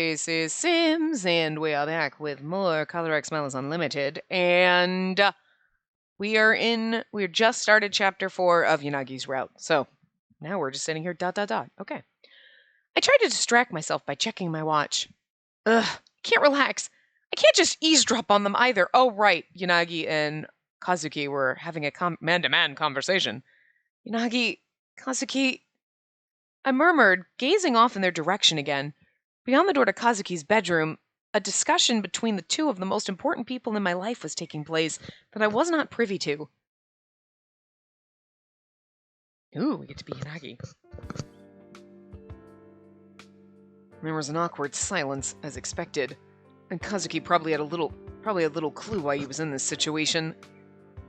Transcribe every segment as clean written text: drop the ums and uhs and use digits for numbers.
Spacey Sims, and we are back with more Color X Malice Unlimited, and we just started Chapter 4 of Yanagi's Route, so now we're just sitting here, ... Okay. I tried to distract myself by checking my watch. Ugh, I can't relax. I can't just eavesdrop on them either. Oh, right, Yanagi and Kazuki were having a man-to-man conversation. Yanagi, Kazuki... I murmured, gazing off in their direction again. Beyond the door to Kazuki's bedroom, a discussion between the two of the most important people in my life was taking place that I was not privy to. Ooh, we get to be Yanagi. There was an awkward silence, as expected, and Kazuki probably had a little clue why he was in this situation.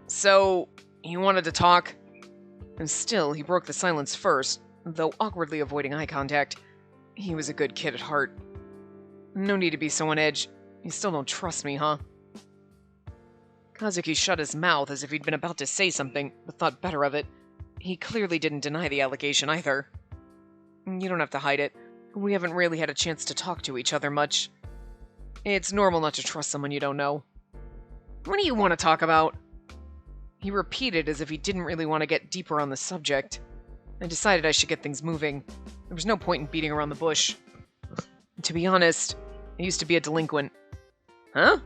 So, he wanted to talk? And still, he broke the silence first, though awkwardly avoiding eye contact. He was a good kid at heart. No need to be so on edge. You still don't trust me, huh? Kazuki shut his mouth as if he'd been about to say something, but thought better of it. He clearly didn't deny the allegation either. You don't have to hide it. We haven't really had a chance to talk to each other much. It's normal not to trust someone you don't know. What do you want to talk about? He repeated as if he didn't really want to get deeper on the subject. I decided I should get things moving. There was no point in beating around the bush. To be honest, I used to be a delinquent. Huh?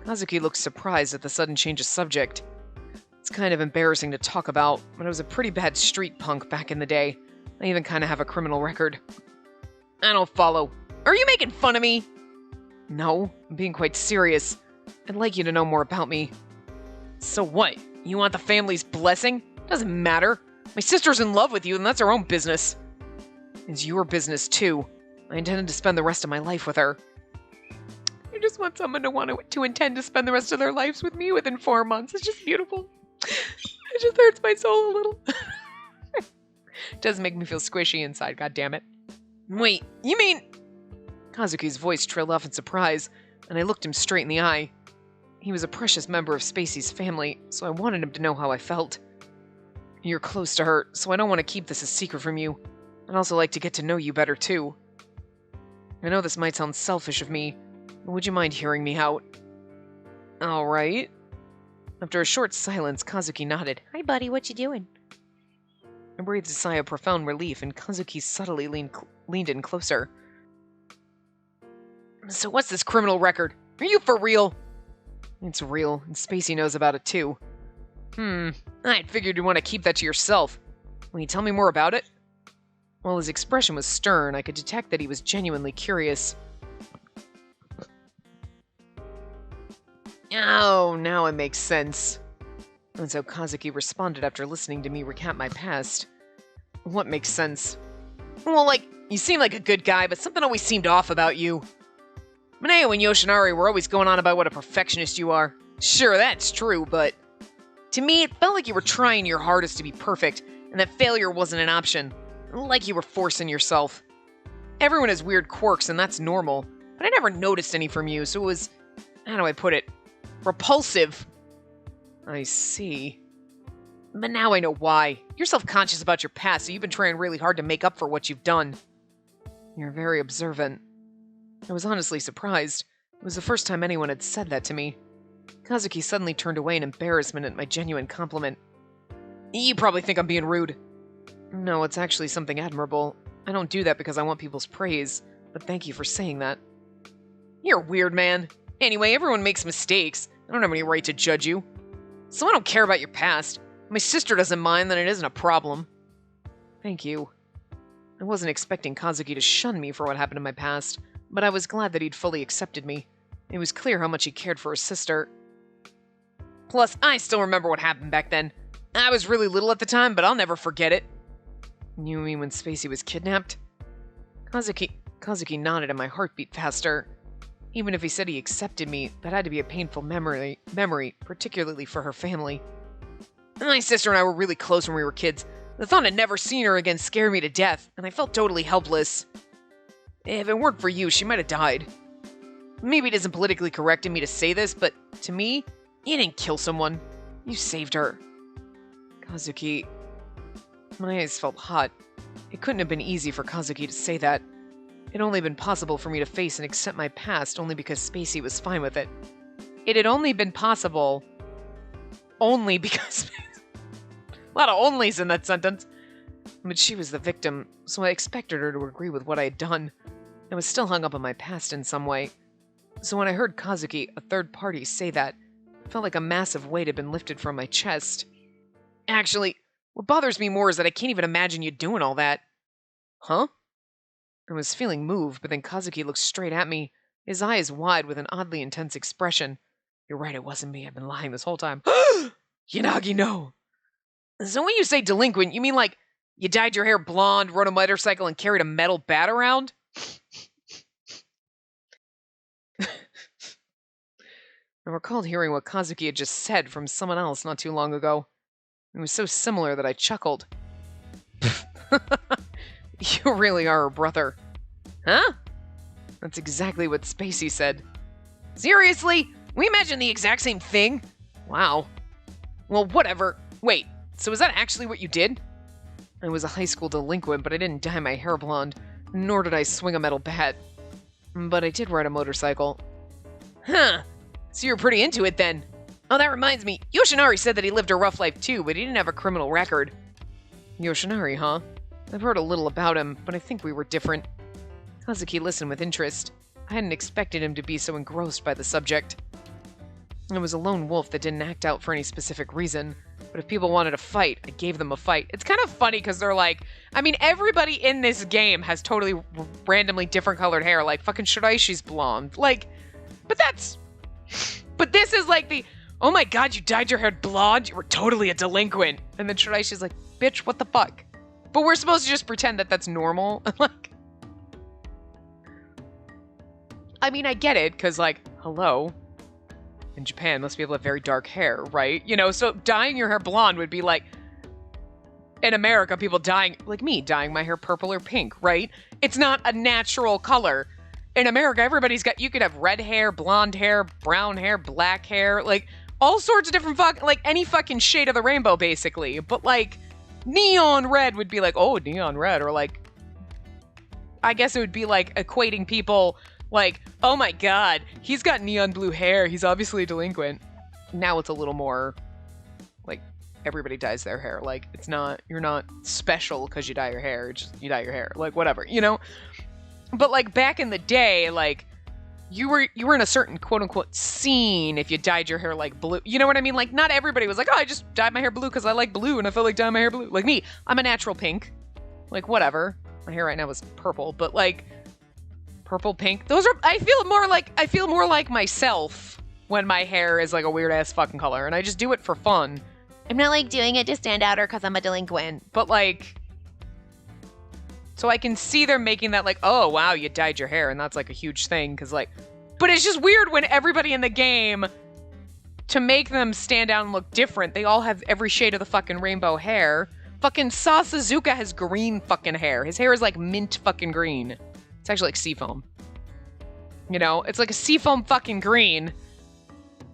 Kazuki looked surprised at the sudden change of subject. It's kind of embarrassing to talk about, but I was a pretty bad street punk back in the day. I even kind of have a criminal record. I don't follow. Are you making fun of me? No, I'm being quite serious. I'd like you to know more about me. So what? You want the family's blessing? Doesn't matter. My sister's in love with you, and that's her own business. It's your business, too. I intended to spend the rest of my life with her. You just want someone to intend to spend the rest of their lives with me within 4 months. It's just beautiful. It just hurts my soul a little. It does make me feel squishy inside, goddammit. Wait, you mean... Kazuki's voice trailed off in surprise, and I looked him straight in the eye. He was a precious member of Spacey's family, so I wanted him to know how I felt. You're close to her, so I don't want to keep this a secret from you. I'd also like to get to know you better, too. I know this might sound selfish of me, but would you mind hearing me out? Alright. After a short silence, Kazuki nodded. Hi, buddy, what you doing? I breathed a sigh of profound relief, and Kazuki subtly leaned in closer. So what's this criminal record? Are you for real? It's real, and Spacey knows about it, too. I'd figured you'd want to keep that to yourself. Will you tell me more about it? While his expression was stern, I could detect that he was genuinely curious. Oh, now it makes sense. That's how Kazuki responded after listening to me recount my past. What makes sense? Well, you seem like a good guy, but something always seemed off about you. Mineo and Yoshinari were always going on about what a perfectionist you are. Sure, that's true, but... To me, it felt like you were trying your hardest to be perfect, and that failure wasn't an option. Like you were forcing yourself. Everyone has weird quirks, and that's normal, but I never noticed any from you, so it was... How do I put it? Repulsive. I see. But now I know why. You're self-conscious about your past, so you've been trying really hard to make up for what you've done. You're very observant. I was honestly surprised. It was the first time anyone had said that to me. Kazuki suddenly turned away in embarrassment at my genuine compliment. You probably think I'm being rude. No, it's actually something admirable. I don't do that because I want people's praise, but thank you for saying that. You're weird, man. Anyway, everyone makes mistakes. I don't have any right to judge you. So I don't care about your past. My sister doesn't mind, then it isn't a problem. Thank you. I wasn't expecting Kazuki to shun me for what happened in my past, but I was glad that he'd fully accepted me. It was clear how much he cared for his sister. Plus, I still remember what happened back then. I was really little at the time, but I'll never forget it. You mean when Spacey was kidnapped? Kazuki nodded and my heart beat faster. Even if he said he accepted me, that had to be a painful memory, particularly for her family. My sister and I were really close when we were kids. The thought of never seeing her again scared me to death, and I felt totally helpless. If it weren't for you, she might have died. Maybe it isn't politically correct in me to say this, but to me, you didn't kill someone. You saved her. Kazuki... My eyes felt hot. It couldn't have been easy for Kazuki to say that. It had only been possible for me to face and accept my past only because Spacey was fine with it. It had only been possible only because... A lot of onlys in that sentence. But she was the victim, so I expected her to agree with what I had done. I was still hung up on my past in some way. So when I heard Kazuki, a third party, say that, it felt like a massive weight had been lifted from my chest. Actually, what bothers me more is that I can't even imagine you doing all that. Huh? I was feeling moved, but then Kazuki looked straight at me, his eyes wide with an oddly intense expression. You're right, it wasn't me. I've been lying this whole time. Yanagi, no. So when you say delinquent, you mean like you dyed your hair blonde, rode a motorcycle, and carried a metal bat around? I recalled hearing what Kazuki had just said from someone else not too long ago. It was so similar that I chuckled. You really are her brother. Huh? That's exactly what Spacey said. Seriously? We imagined the exact same thing? Wow. Well, whatever. Wait, so is that actually what you did? I was a high school delinquent, but I didn't dye my hair blonde, nor did I swing a metal bat. But I did ride a motorcycle. Huh. So you're pretty into it then. Oh, that reminds me. Yoshinari said that he lived a rough life too, but he didn't have a criminal record. Yoshinari, huh? I've heard a little about him, but I think we were different. Kazuki listened with interest. I hadn't expected him to be so engrossed by the subject. I was a lone wolf that didn't act out for any specific reason, but if people wanted a fight, I gave them a fight. It's kind of funny because they're like, I mean, everybody in this game has totally randomly different colored hair. Like, fucking Shiraishi's blonde. Like, but this is like the, oh my god, you dyed your hair blonde? You were totally a delinquent. And then Shiraishi's like, bitch, what the fuck? But we're supposed to just pretend that that's normal. Like, I mean, I get it, because, like, hello. In Japan, most people have very dark hair, right? You know, so dyeing your hair blonde would be like, in America, people dyeing, like me, dyeing my hair purple or pink, right? It's not a natural color. In America, everybody's got, you could have red hair, blonde hair, brown hair, black hair, like, all sorts of different like, any fucking shade of the rainbow, basically. But, like, neon red would be like, oh, neon red, or, like, I guess it would be, like, equating people, like, oh my god, he's got neon blue hair, he's obviously a delinquent. Now it's a little more, like, everybody dyes their hair. Like, it's not, you're not special because you dye your hair, just, you dye your hair, like, whatever, you know? But, like, back in the day, like, you were in a certain quote-unquote scene if you dyed your hair, like, blue. You know what I mean? Like, not everybody was like, oh, I just dyed my hair blue because I like blue and I felt like dyeing my hair blue. Like me, I'm a natural pink. Like, whatever. My hair right now is purple, but, like, purple, pink. Those are, I feel more like myself when my hair is, like, a weird-ass fucking color, and I just do it for fun. I'm not, like, doing it to stand out or because I'm a delinquent, but, like, so I can see they're making that, like, oh, wow, you dyed your hair, and that's, like, a huge thing, because, like, but it's just weird when everybody in the game, to make them stand out and look different, they all have every shade of the fucking rainbow hair. Fucking Sasuzuka has green fucking hair. His hair is, like, mint fucking green. It's actually like seafoam. You know? It's like a seafoam fucking green.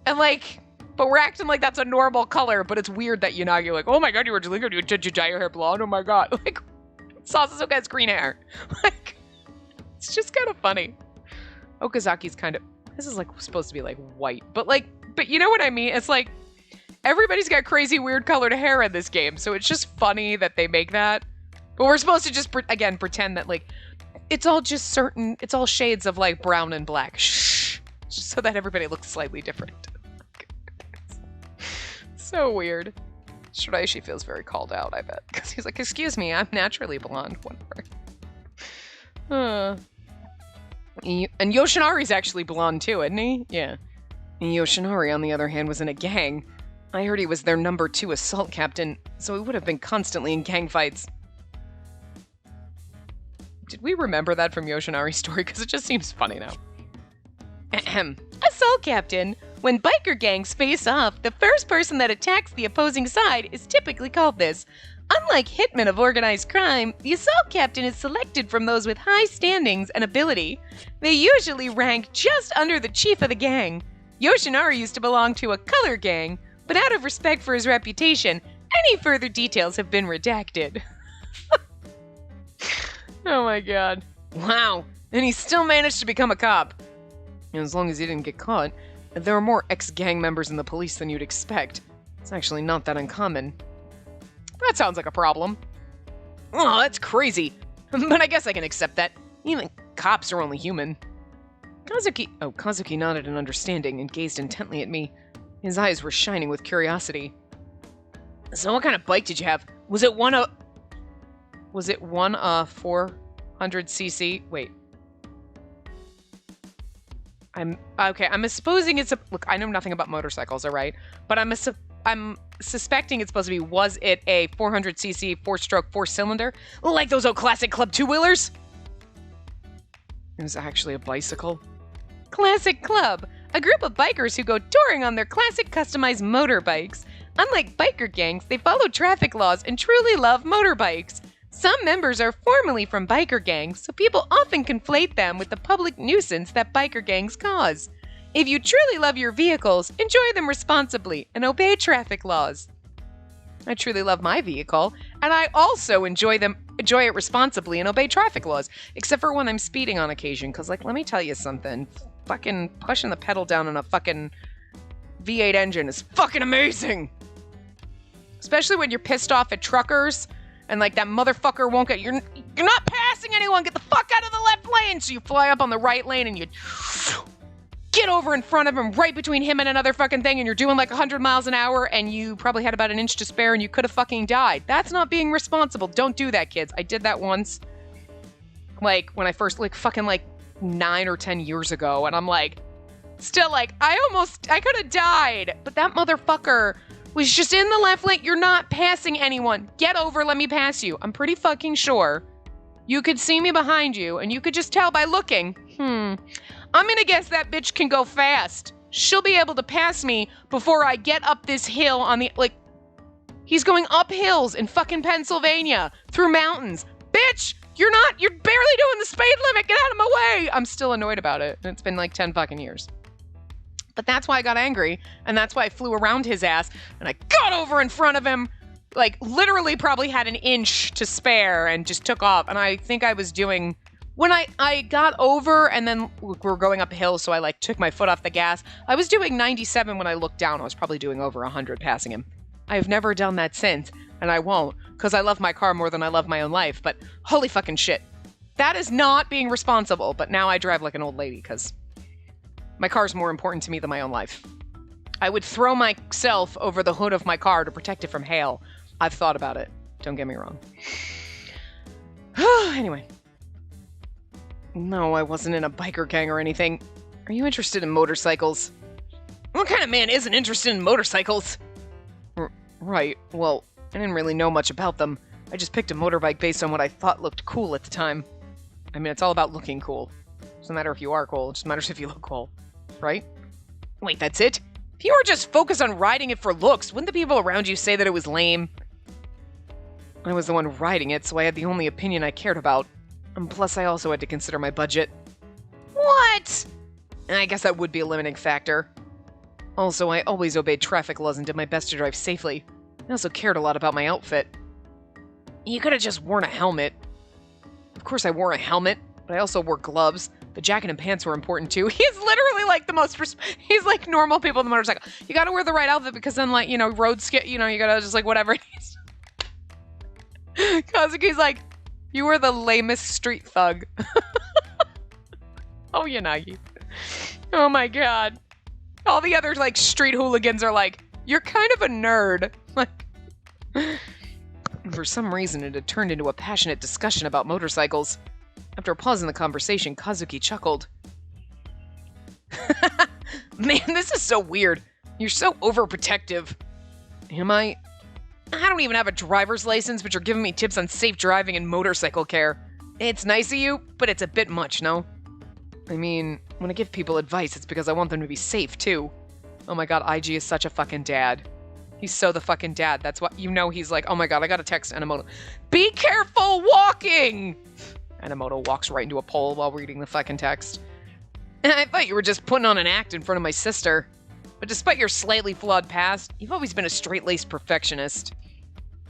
And, like, but we're acting like that's a normal color, but it's weird that Yanagi, like, oh my god, you were delinquent, did you dye your hair blonde? Oh my god. Like, Sasuzuka has green hair. Like, it's just kind of funny. Okazaki's kind of, this is like supposed to be like white, but you know what I mean? It's like, everybody's got crazy weird colored hair in this game, so it's just funny that they make that. But we're supposed to just, again, pretend that, like, it's all just it's all shades of, like, brown and black. Shh. So that everybody looks slightly different. So weird. Shiraishi feels very called out, I bet. Because he's like, excuse me, I'm naturally blonde. Whatever. And Yoshinari's actually blonde too, isn't he? Yeah. And Yoshinari, on the other hand, was in a gang. I heard he was their number 2 assault captain, so he would have been constantly in gang fights. Did we remember that from Yoshinari's story? Because it just seems funny now. Ahem. Assault captain. When biker gangs face off, the first person that attacks the opposing side is typically called this. Unlike hitmen of organized crime, the assault captain is selected from those with high standings and ability. They usually rank just under the chief of the gang. Yoshinari used to belong to a color gang, but out of respect for his reputation, any further details have been redacted. Oh my god. Wow. And he still managed to become a cop. And as long as he didn't get caught, there are more ex-gang members in the police than you'd expect. It's actually not that uncommon. That sounds like a problem. Oh, that's crazy. But I guess I can accept that. Even cops are only human. Kazuki nodded in understanding and gazed intently at me. His eyes were shining with curiosity. So what kind of bike did you have? Was it one 400cc? Wait. I'm supposing it's a... Look, I know nothing about motorcycles, alright? But I'm suspecting it's supposed to be... Was it a 400cc, 4-stroke, 4-cylinder? Like those old classic Club 2-wheelers? It was actually a bicycle. Classic Club, a group of bikers who go touring on their classic customized motorbikes. Unlike biker gangs, they follow traffic laws and truly love motorbikes. Some members are formerly from biker gangs, so people often conflate them with the public nuisance that biker gangs cause. If you truly love your vehicles, enjoy them responsibly and obey traffic laws. I truly love my vehicle, and I also enjoy it responsibly and obey traffic laws, except for when I'm speeding on occasion, because, like, let me tell you something. Fucking pushing the pedal down on a fucking V8 engine is fucking amazing! Especially when you're pissed off at truckers, and, like, that motherfucker won't get... You're not passing anyone! Get the fuck out of the left lane! So you fly up on the right lane, and you... get over in front of him, right between him and another fucking thing, and you're doing like 100 miles an hour, and you probably had about an inch to spare, and you could have fucking died. That's not being responsible. Don't do that, kids. I did that once, like, when I first, like, fucking, like, 9 or 10 years ago, and I'm like, still, like, I could have died, but that motherfucker was just in the left lane. You're not passing anyone. Get over, let me pass you. I'm pretty fucking sure you could see me behind you, and you could just tell by looking, I'm gonna guess that bitch can go fast. She'll be able to pass me before I get up this hill on the, like, he's going up hills in fucking Pennsylvania, through mountains. Bitch, you're barely doing the speed limit, get out of my way! I'm still annoyed about it, and it's been like 10 fucking years. But that's why I got angry, and that's why I flew around his ass, and I got over in front of him, like, literally probably had an inch to spare, and just took off, and I think I was doing... When I got over, and then we're going up a hill, so I, like, took my foot off the gas. I was doing 97 when I looked down. I was probably doing over 100 passing him. I've never done that since, and I won't, because I love my car more than I love my own life, but holy fucking shit. That is not being responsible, but now I drive like an old lady, because my car's more important to me than my own life. I would throw myself over the hood of my car to protect it from hail. I've thought about it. Don't get me wrong. Anyway. No, I wasn't in a biker gang or anything. Are you interested in motorcycles? What kind of man isn't interested in motorcycles? Right, well, I didn't really know much about them. I just picked a motorbike based on what I thought looked cool at the time. I mean, it's all about looking cool. It doesn't matter if you are cool, it just matters if you look cool. Right? Wait, that's it? If you were just focused on riding it for looks, wouldn't the people around you say that it was lame? I was the one riding it, so I had the only opinion I cared about. And plus, I also had to consider my budget. What? And I guess that would be a limiting factor. Also, I always obeyed traffic laws and did my best to drive safely. I also cared a lot about my outfit. You could have just worn a helmet. Of course I wore a helmet, but I also wore gloves. The jacket and pants were important too. He's literally like the most... He's like normal people on the motorcycle. You gotta wear the right outfit because then, like, you know, road skit, you know, you gotta just like whatever it is. Kazuki's like, you were the lamest street thug. Oh, Yanagi. Oh my god. All the other, like, street hooligans are like, you're kind of a nerd. Like, for some reason, it had turned into a passionate discussion about motorcycles. After a pause in the conversation, Kazuki chuckled. Man, this is so weird. You're so overprotective. Am I? I don't even have a driver's license, but you're giving me tips on safe driving and motorcycle care. It's nice of you, but it's a bit much, no? I mean, when I give people advice, it's because I want them to be safe, too. Oh my god, IG is such a fucking dad. He's so the fucking dad. That's why, you know, he's like, oh my god, I gotta text Enomoto. Be careful walking! Enomoto walks right into a pole while reading the fucking text. I thought you were just putting on an act in front of my sister. But despite your slightly flawed past, you've always been a straight-laced perfectionist.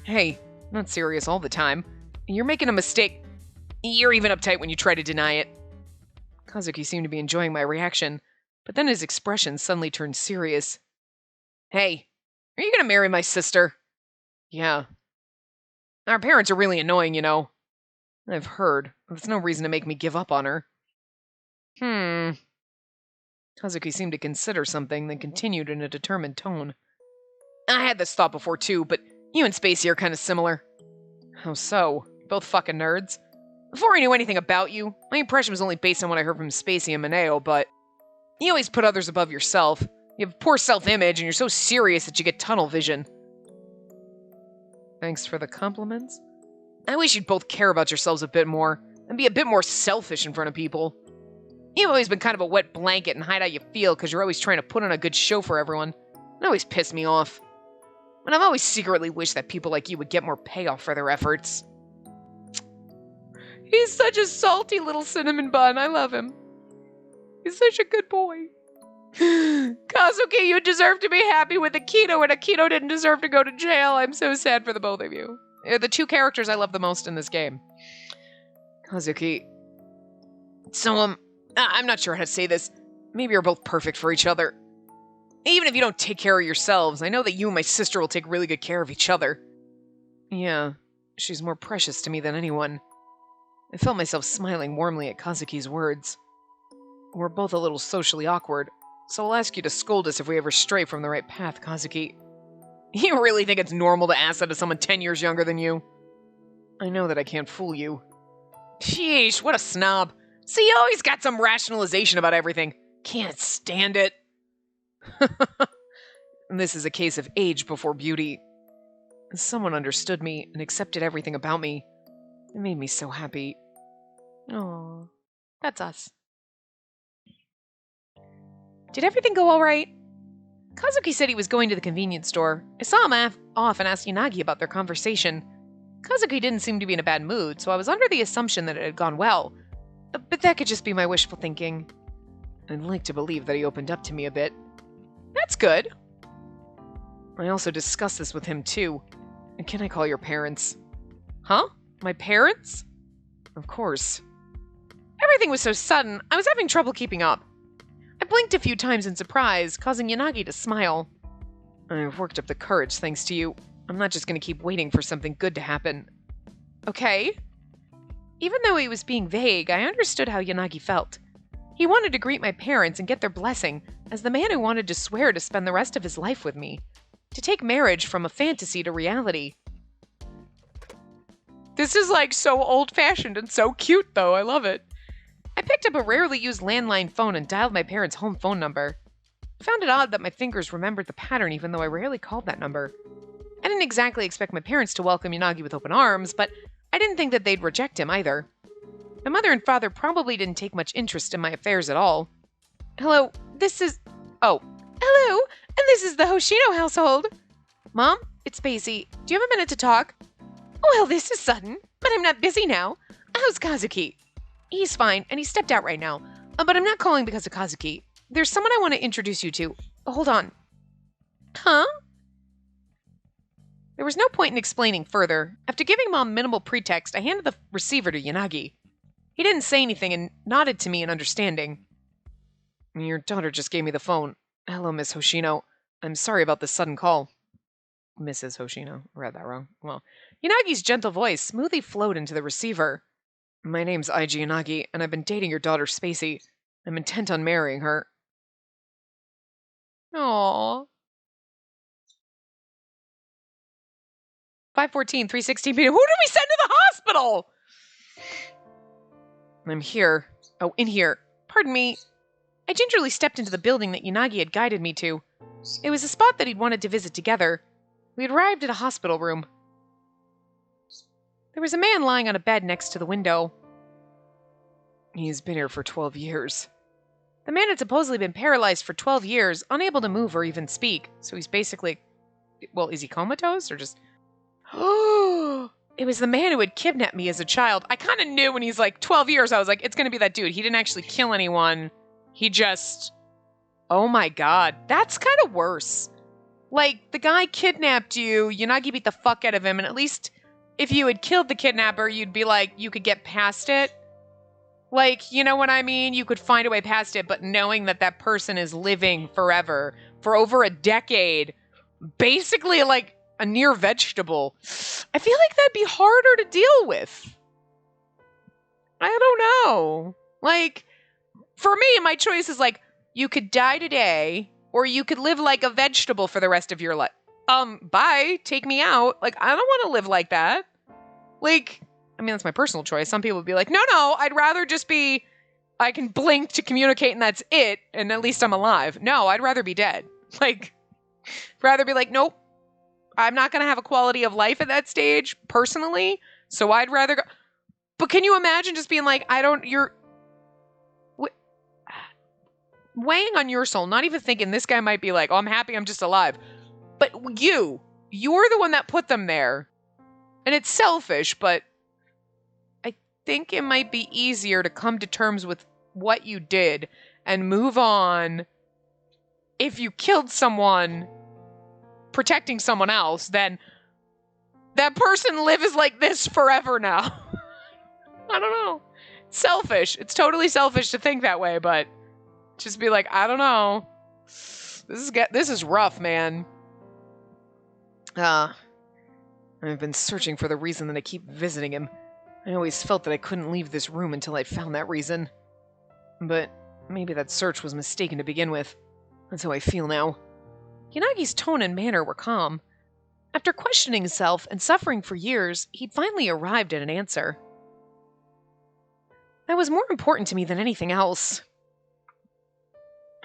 Hey, I'm not serious all the time. You're making a mistake. You're even uptight when you try to deny it. Kazuki seemed to be enjoying my reaction, but then his expression suddenly turned serious. Hey, are you gonna marry my sister? Yeah. Our parents are really annoying, you know. I've heard, but that's no reason to make me give up on her. Kazuki seemed to consider something, then continued in a determined tone. I had this thought before too, but you and Spacey are kind of similar. How so? Both fucking nerds? Before I knew anything about you, my impression was only based on what I heard from Spacey and Mineo, but you always put others above yourself. You have poor self-image, and you're so serious that you get tunnel vision. Thanks for the compliments. I wish you'd both care about yourselves a bit more, and be a bit more selfish in front of people. You've always been kind of a wet blanket and hide how you feel because you're always trying to put on a good show for everyone. It always pissed me off. And I've always secretly wished that people like you would get more payoff for their efforts. He's such a salty little cinnamon bun. I love him. He's such a good boy. Kazuki, you deserve to be happy with Akito, and Akito didn't deserve to go to jail. I'm so sad for the both of you. They're the two characters I love the most in this game. Kazuki. So, I'm not sure how to say this. Maybe you're both perfect for each other. Even if you don't take care of yourselves, I know that you and my sister will take really good care of each other. Yeah, she's more precious to me than anyone. I felt myself smiling warmly at Kazuki's words. We're both a little socially awkward, so I'll ask you to scold us if we ever stray from the right path, Kazuki. You really think it's normal to ask that of someone 10 years younger than you? I know that I can't fool you. Sheesh, what a snob. See, you always got some rationalization about everything. Can't stand it. This is a case of age before beauty. Someone understood me and accepted everything about me. It made me so happy. Oh, that's us. Did everything go all right? Kazuki said he was going to the convenience store. I saw him off and asked Yanagi about their conversation. Kazuki didn't seem to be in a bad mood, so I was under the assumption that it had gone well. But that could just be my wishful thinking. I'd like to believe that he opened up to me a bit. That's good. I also discussed this with him too. And can I call your parents? Huh? My parents? Of course. Everything was so sudden, I was having trouble keeping up. I blinked a few times in surprise, causing Yanagi to smile. I've worked up the courage thanks to you. I'm not just going to keep waiting for something good to happen. Okay. Even though he was being vague, I understood how Yanagi felt. He wanted to greet my parents and get their blessing as the man who wanted to swear to spend the rest of his life with me. To take marriage from a fantasy to reality. This is like so old-fashioned and so cute, though. I love it. I picked up a rarely used landline phone and dialed my parents' home phone number. I found it odd that my fingers remembered the pattern even though I rarely called that number. I didn't exactly expect my parents to welcome Yanagi with open arms, but I didn't think that they'd reject him either. My mother and father probably didn't take much interest in my affairs at all. Hello, this is... Oh. Hello, and this is the Hoshino household. Mom, it's Spacey. Do you have a minute to talk? Well, this is sudden, but I'm not busy now. How's Kazuki? He's fine, and he stepped out right now. But I'm not calling because of Kazuki. There's someone I want to introduce you to. Hold on. Huh? There was no point in explaining further. After giving Mom minimal pretext, I handed the receiver to Yanagi. He didn't say anything and nodded to me in understanding. Your daughter just gave me the phone. Hello, Miss Hoshino. I'm sorry about this sudden call. Mrs. Hoshino. I read that wrong. Well, Yanagi's gentle voice smoothly flowed into the receiver. My name's Eiji Yanagi, and I've been dating your daughter, Spacey. I'm intent on marrying her. Aww. 514, 316 Who did we send to the hospital? I'm here. Oh, in here. Pardon me. I gingerly stepped into the building that Yanagi had guided me to. It was a spot that he'd wanted to visit together. We had arrived at a hospital room. There was a man lying on a bed next to the window. He's been here for 12 years. The man had supposedly been paralyzed for 12 years, unable to move or even speak. So he's basically... Well, is he comatose or just... Oh, it was the man who had kidnapped me as a child. I kind of knew when he's like 12 years, I was like, it's going to be that dude. He didn't actually kill anyone. He just... Oh my god. That's kind of worse. Like, the guy kidnapped you, Yanagi beat the fuck out of him, and at least if you had killed the kidnapper, you'd be like, you could get past it. Like, you know what I mean? You could find a way past it, but knowing that that person is living forever for over a decade, basically like a near vegetable, I feel like that'd be harder to deal with. I don't know. Like, for me, my choice is like, you could die today, or you could live like a vegetable for the rest of your life. Bye, take me out. Like, I don't want to live like that. Like, I mean, that's my personal choice. Some people would be like, no, I'd rather just be, I can blink to communicate and that's it, and at least I'm alive. No, I'd rather be dead. Like, rather be like, nope, I'm not going to have a quality of life at that stage, personally, so I'd rather go. But can you imagine just being like, you're weighing on your soul, not even thinking this guy might be like, oh, I'm happy I'm just alive. But you're the one that put them there. And it's selfish, but I think it might be easier to come to terms with what you did and move on if you killed someone protecting someone else than that person lives like this forever now. I don't know. It's selfish. It's totally selfish to think that way, but just be like, I don't know. This is rough, man. I've been searching for the reason that I keep visiting him. I always felt that I couldn't leave this room until I'd found that reason. But maybe that search was mistaken to begin with. That's how I feel now. Yanagi's tone and manner were calm. After questioning himself and suffering for years, he'd finally arrived at an answer. That was more important to me than anything else.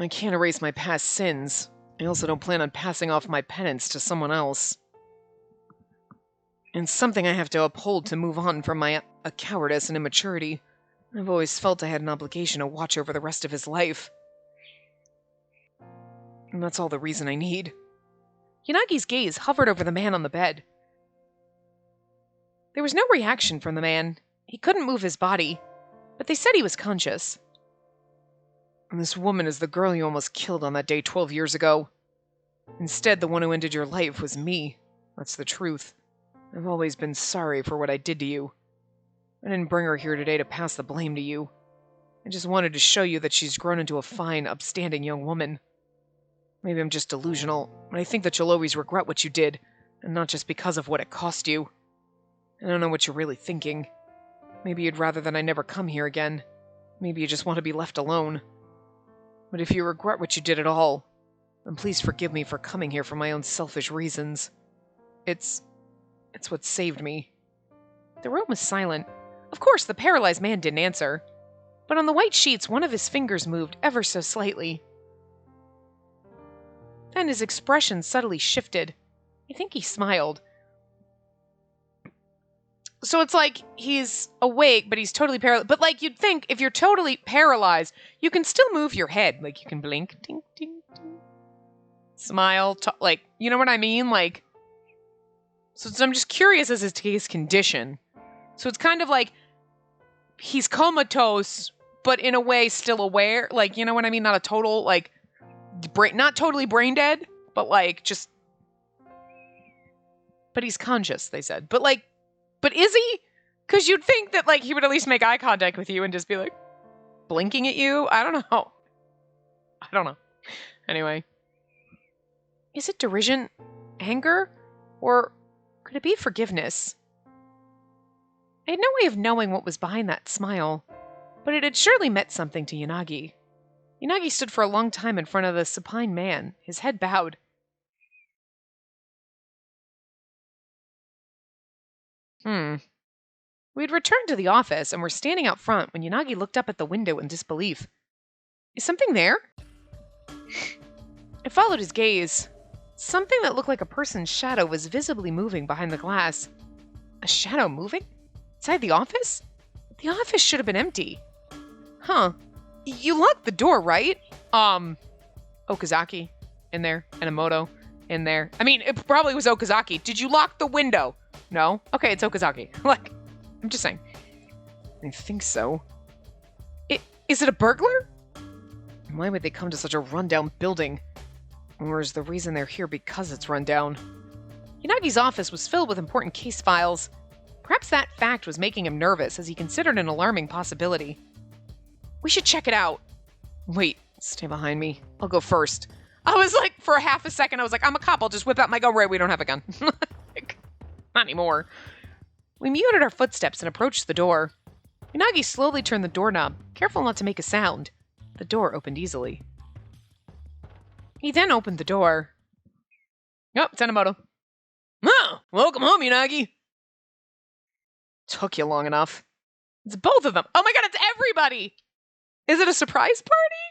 I can't erase my past sins. I also don't plan on passing off my penance to someone else. It's something I have to uphold to move on from my cowardice and immaturity. I've always felt I had an obligation to watch over the rest of his life. And that's all the reason I need. Yanagi's gaze hovered over the man on the bed. There was no reaction from the man. He couldn't move his body, but they said he was conscious. And this woman is the girl you almost killed on that day 12 years ago. Instead, the one who ended your life was me. That's the truth. I've always been sorry for what I did to you. I didn't bring her here today to pass the blame to you. I just wanted to show you that she's grown into a fine, upstanding young woman. Maybe I'm just delusional, but I think that you'll always regret what you did, and not just because of what it cost you. I don't know what you're really thinking. Maybe you'd rather that I never come here again. Maybe you just want to be left alone. But if you regret what you did at all, then please forgive me for coming here for my own selfish reasons. It's what saved me. The room was silent. Of course, the paralyzed man didn't answer. But on the white sheets, one of his fingers moved ever so slightly. Then his expression subtly shifted. I think he smiled. So it's like he's awake, but he's totally paralyzed. But like you'd think, if you're totally paralyzed, you can still move your head. Like you can blink, ding, ding, ding. Smile, like, you know what I mean? Like, so I'm just curious as to his condition. So it's kind of like he's comatose, but in a way still aware. Like, you know what I mean? Not a total, like, not totally brain dead, but like just, but he's conscious, they said. But like, but is he? Because you'd think that like he would at least make eye contact with you and just be like blinking at you. I don't know. Anyway. Is it derision? Anger? Or could it be forgiveness? I had no way of knowing what was behind that smile, but it had surely meant something to Yanagi. Yanagi stood for a long time in front of the supine man, his head bowed. We had returned to the office and were standing out front when Yanagi looked up at the window in disbelief. Is something there? I followed his gaze. Something that looked like a person's shadow was visibly moving behind the glass. A shadow moving? Inside the office? The office should have been empty. Huh. You locked the door, right? Okazaki in there. Enomoto in there. I mean, it probably was Okazaki. Did you lock the window? No? Okay, it's Okazaki. Like, I'm just saying. I think so. Is it a burglar? Why would they come to such a rundown building? Or is the reason they're here because it's run down? Yanagi's office was filled with important case files. Perhaps that fact was making him nervous as he considered an alarming possibility. We should check it out. Wait, stay behind me. I'll go first. I was like, for a half a second, I was like, I'm a cop. I'll just whip out my gun. Right, we don't have a gun. Not anymore. We muted our footsteps and approached the door. Yanagi slowly turned the doorknob, careful not to make a sound. The door opened easily. He then opened the door. Oh, it's Enomoto. Oh, welcome home, Yanagi. Took you long enough. It's both of them. Oh my god, it's everybody! Is it a surprise party?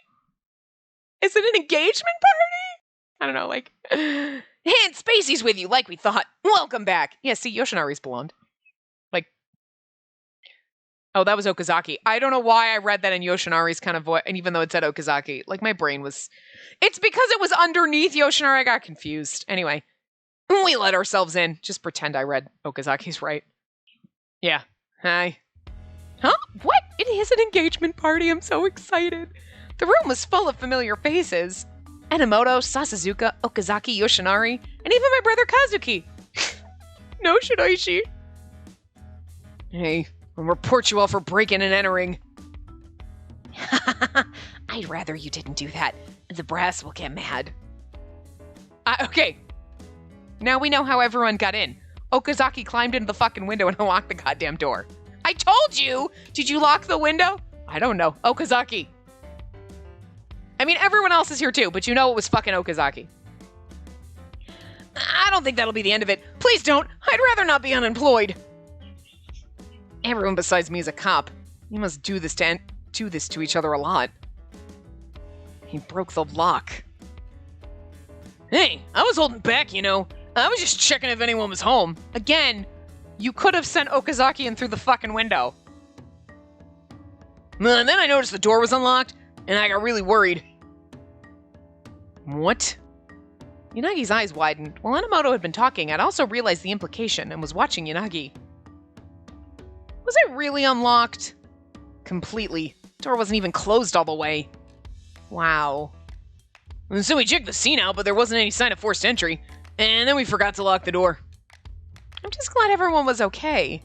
Is it an engagement party? I don't know, like... And Spacey's with you, like we thought. Welcome back. Yeah, see, Yoshinari's blonde. Like... Oh, that was Okazaki. I don't know why I read that in Yoshinari's kind of voice, and even though it said Okazaki, like my brain was... It's because it was underneath Yoshinari, I got confused. Anyway, we let ourselves in. Just pretend I read Okazaki's right. Yeah. Hi. Huh? What? It is an engagement party. I'm so excited. The room was full of familiar faces. Enomoto, Sasazuka, Okazaki, Yoshinari, and even my brother Kazuki. No Shiraishi. Hey, I'll report you all for breaking and entering. I'd rather you didn't do that. The brass will get mad. Okay. Now we know how everyone got in. Okazaki climbed into the fucking window and unlocked the goddamn door. I told you! Did you lock the window? I don't know. Okazaki. I mean, everyone else is here too, but you know it was fucking Okazaki. I don't think that'll be the end of it. Please don't. I'd rather not be unemployed. Everyone besides me is a cop. You must do this to each other a lot. He broke the lock. Hey, I was holding back, you know. I was just checking if anyone was home. Again, you could have sent Okazaki in through the fucking window. And then I noticed the door was unlocked, and I got really worried. What? Yanagi's eyes widened. While Enomoto had been talking, I'd also realized the implication and was watching Yanagi. Was it really unlocked? Completely. The door wasn't even closed all the way. Wow. And so we checked the scene out, but there wasn't any sign of forced entry. And then we forgot to lock the door. I'm just glad everyone was okay.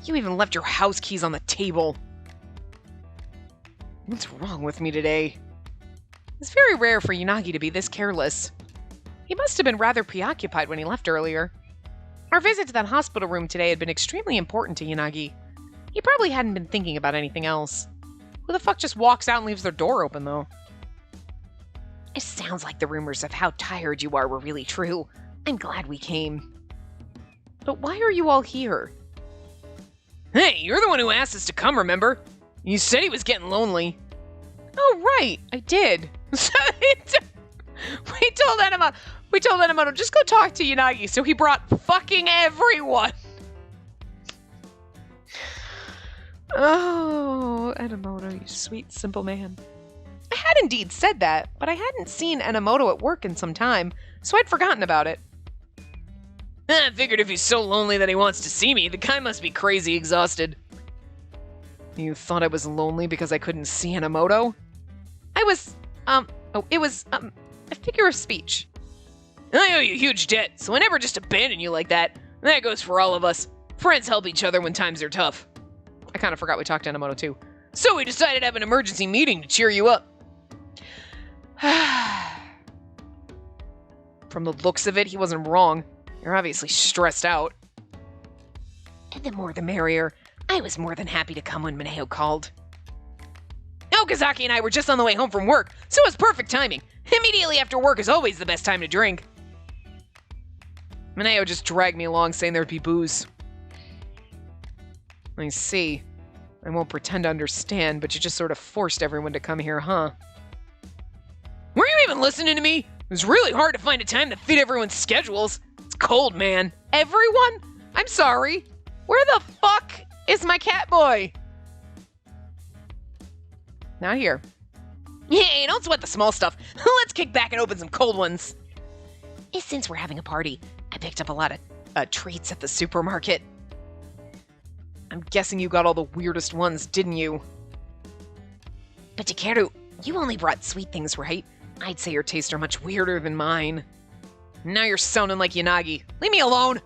You even left your house keys on the table. What's wrong with me today? It's very rare for Yanagi to be this careless. He must have been rather preoccupied when he left earlier. Our visit to that hospital room today had been extremely important to Yanagi. He probably hadn't been thinking about anything else. Who the fuck just walks out and leaves their door open, though? It sounds like the rumors of how tired you are were really true. I'm glad we came. But why are you all here? Hey, you're the one who asked us to come, remember? You said he was getting lonely. Oh, right, I did. we told Enomoto, just go talk to Yanagi, so he brought fucking everyone. Oh, Enomoto, you sweet, simple man. I had indeed said that, but I hadn't seen Enomoto at work in some time, so I'd forgotten about it. I figured if he's so lonely that he wants to see me, the guy must be crazy exhausted. You thought I was lonely because I couldn't see Enomoto? It was a figure of speech. I owe you a huge debt, so I never just abandon you like that. That goes for all of us. Friends help each other when times are tough. I kind of forgot we talked to Enomoto too. So we decided to have an emergency meeting to cheer you up. From the looks of it, he wasn't wrong. You're obviously stressed out. And the more the merrier. I was more than happy to come when Mineo called. Okazaki and I were just on the way home from work, so it was perfect timing. Immediately after work is always the best time to drink. Mineo just dragged me along saying there'd be booze. I see. I won't pretend to understand, but you just sort of forced everyone to come here, huh? Were you even listening to me? It was really hard to find a time to fit everyone's schedules. It's cold, man. Everyone? I'm sorry. Where the fuck is my cat boy? Not here. Hey, don't sweat the small stuff. Let's kick back and open some cold ones. Since we're having a party, I picked up a lot of treats at the supermarket. I'm guessing you got all the weirdest ones, didn't you? But Takeru, you only brought sweet things, right? I'd say your tastes are much weirder than mine. Now you're sounding like Yanagi. Leave me alone!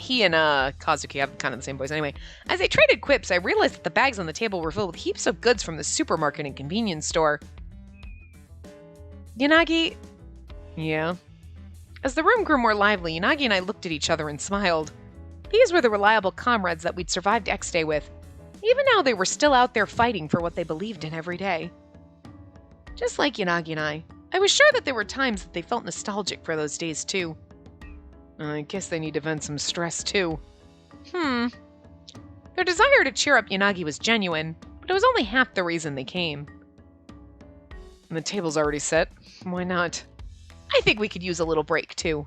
he and Kazuki have kind of the same voice. Anyway, as they traded quips, I realized that the bags on the table were filled with heaps of goods from the supermarket and convenience store. Yanagi? Yeah. As the room grew more lively, Yanagi and I looked at each other and smiled. These were the reliable comrades that we'd survived X-Day with. Even now, they were still out there fighting for what they believed in every day. Just like Yanagi and I was sure that there were times that they felt nostalgic for those days, too. I guess they need to vent some stress, too. Their desire to cheer up Yanagi was genuine, but it was only half the reason they came. And the table's already set. Why not? I think we could use a little break, too.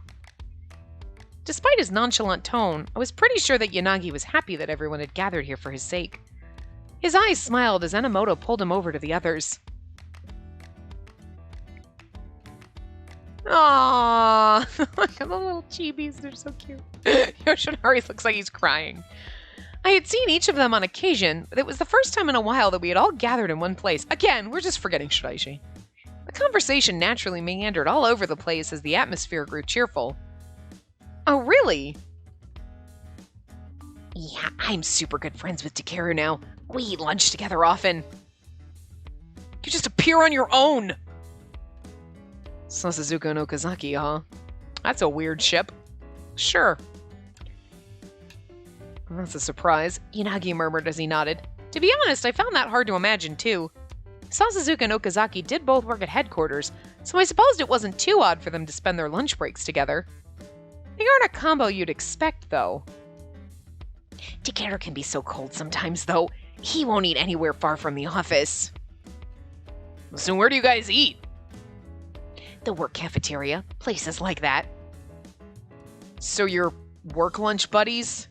Despite his nonchalant tone, I was pretty sure that Yanagi was happy that everyone had gathered here for his sake. His eyes smiled as Enomoto pulled him over to the others. Aww! Look at the little chibis, they're so cute. Yoshinari looks like he's crying. I had seen each of them on occasion, but it was the first time in a while that we had all gathered in one place. Again, we're just forgetting Shiraishi. The conversation naturally meandered all over the place as the atmosphere grew cheerful. Oh, really? Yeah, I'm super good friends with Takeru now. We eat lunch together often. You just appear on your own! Sasuzuka and Okazaki, huh? That's a weird ship. Sure. That's a surprise, Yanagi murmured as he nodded. To be honest, I found that hard to imagine, too. Sasuzuka and Okazaki did both work at headquarters, so I supposed it wasn't too odd for them to spend their lunch breaks together. They aren't a combo you'd expect, though. Takeru can be so cold sometimes, though. He won't eat anywhere far from the office. So where do you guys eat? The work cafeteria, places like that. So you're work lunch buddies?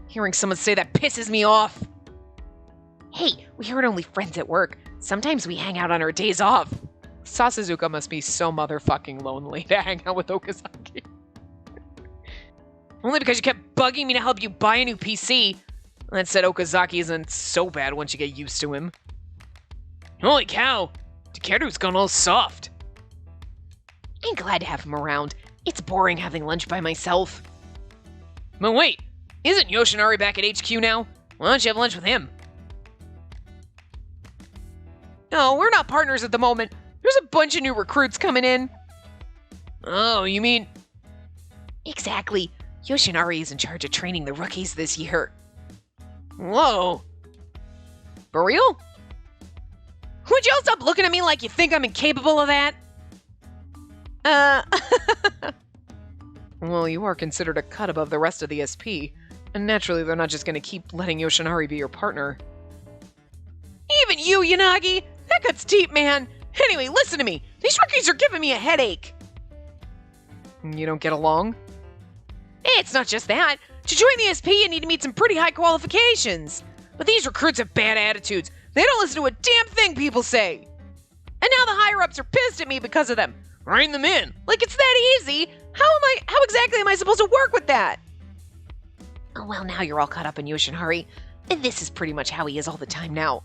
Hearing someone say that pisses me off. Hey, we aren't only friends at work. Sometimes we hang out on our days off. Sasuzuka must be so motherfucking lonely to hang out with Okazaki. Only because you kept bugging me to help you buy a new PC. That said, Okazaki isn't so bad once you get used to him. Holy cow! Takeru's gone all soft. I'm glad to have him around. It's boring having lunch by myself. But wait, isn't Yoshinari back at HQ now? Why don't you have lunch with him? No, we're not partners at the moment. There's a bunch of new recruits coming in. Oh, you mean... Exactly. Yoshinari is in charge of training the rookies this year. Whoa. For real? Would you all stop looking at me like you think I'm incapable of that? Well, you are considered a cut above the rest of the SP, and naturally they're not just going to keep letting Yoshinari be your partner. Even you, Yanagi! That cuts deep, man! Anyway, listen to me! These rookies are giving me a headache! You don't get along? It's not just that. To join the SP, you need to meet some pretty high qualifications. But these recruits have bad attitudes. They don't listen to a damn thing people say. And now the higher-ups are pissed at me because of them. Rein them in. Like it's that easy. How exactly am I supposed to work with that? Oh, well, now you're all caught up in Yoshinari. And this is pretty much how he is all the time now.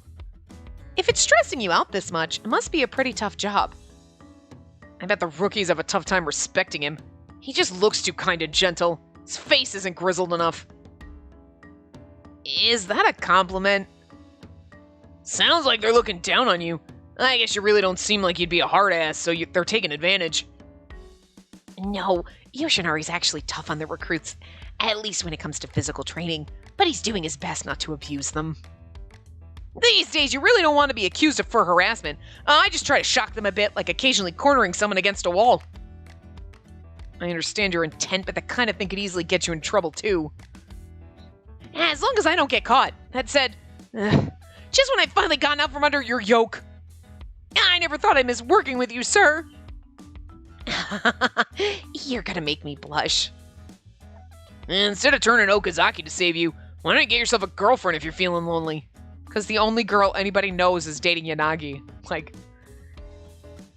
If it's stressing you out this much, it must be a pretty tough job. I bet the rookies have a tough time respecting him. He just looks too kind and gentle. His face isn't grizzled enough. Is that a compliment? Sounds like they're looking down on you. I guess you really don't seem like you'd be a hard ass, so they're taking advantage. No, Yoshinari's actually tough on the recruits, at least when it comes to physical training, but he's doing his best not to abuse them. These days, you really don't want to be accused of fur harassment. I just try to shock them a bit, like occasionally cornering someone against a wall. I understand your intent, but that kind of thing could easily get you in trouble, too. As long as I don't get caught. That said, just when I've finally gotten out from under your yoke. I never thought I'd miss working with you, sir. You're gonna make me blush. Instead of turning Okazaki to save you, why don't you get yourself a girlfriend if you're feeling lonely? Because the only girl anybody knows is dating Yanagi. Like,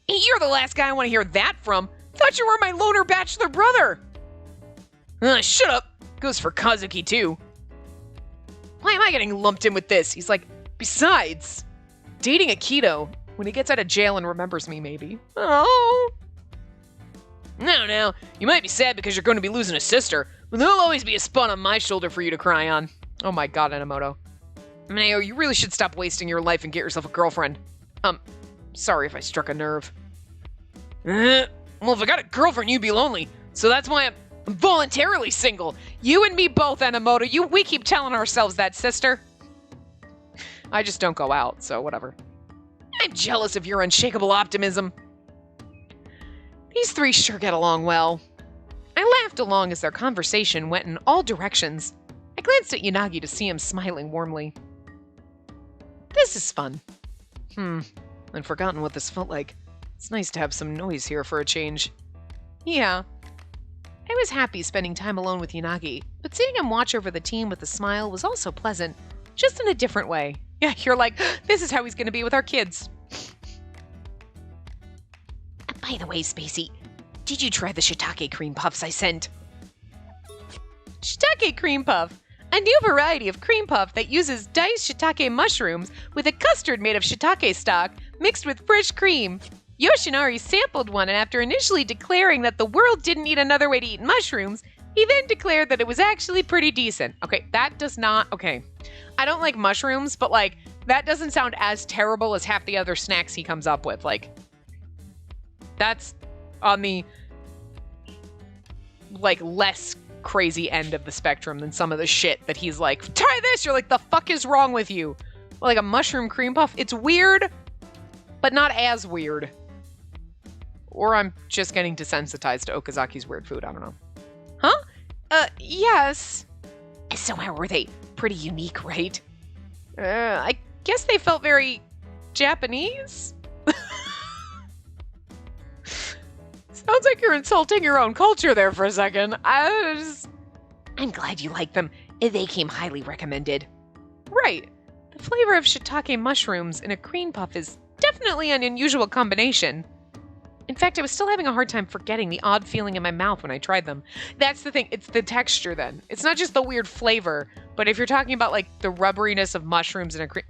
you're the last guy I want to hear that from. Thought you were my loner bachelor brother. Shut up. Goes for Kazuki, too. Why am I getting lumped in with this? He's like, besides, dating Akito when he gets out of jail and remembers me, maybe. Oh. No. You might be sad because you're going to be losing a sister, but there'll always be a spot on my shoulder for you to cry on. Oh my god, Enomoto. Mayo, you really should stop wasting your life and get yourself a girlfriend. Sorry if I struck a nerve. Well, if I got a girlfriend, you'd be lonely. So that's why I'm voluntarily single. You and me both, Enomoto. We keep telling ourselves that, sister. I just don't go out, so whatever. I'm jealous of your unshakable optimism. These three sure get along well. I laughed along as their conversation went in all directions. I glanced at Yanagi to see him smiling warmly. This is fun. I'd forgotten what this felt like. It's nice to have some noise here for a change. Yeah. I was happy spending time alone with Yanagi, but seeing him watch over the team with a smile was also pleasant, just in a different way. Yeah, you're like, this is how he's going to be with our kids. By the way, Spacey, did you try the shiitake cream puffs I sent? Shiitake cream puff. A new variety of cream puff that uses diced shiitake mushrooms with a custard made of shiitake stock mixed with fresh cream. Yoshinari sampled one, and after initially declaring that the world didn't need another way to eat mushrooms, he then declared that it was actually pretty decent. Okay, that does not... Okay. I don't like mushrooms, but, like, that doesn't sound as terrible as half the other snacks he comes up with. Like, that's on the, like, less crazy end of the spectrum than some of the shit that he's like, try this! You're like, the fuck is wrong with you? Like a mushroom cream puff? It's weird, but not as weird. Or I'm just getting desensitized to Okazaki's weird food. I don't know. Huh? Yes. So how were they? Pretty unique, right? I guess they felt very Japanese. Sounds like you're insulting your own culture there for a second. I'm glad you like them. They came highly recommended. Right. The flavor of shiitake mushrooms in a cream puff is definitely an unusual combination. In fact, I was still having a hard time forgetting the odd feeling in my mouth when I tried them. That's the thing. It's the texture then. It's not just the weird flavor, but if you're talking about like the rubberiness of mushrooms in a cream...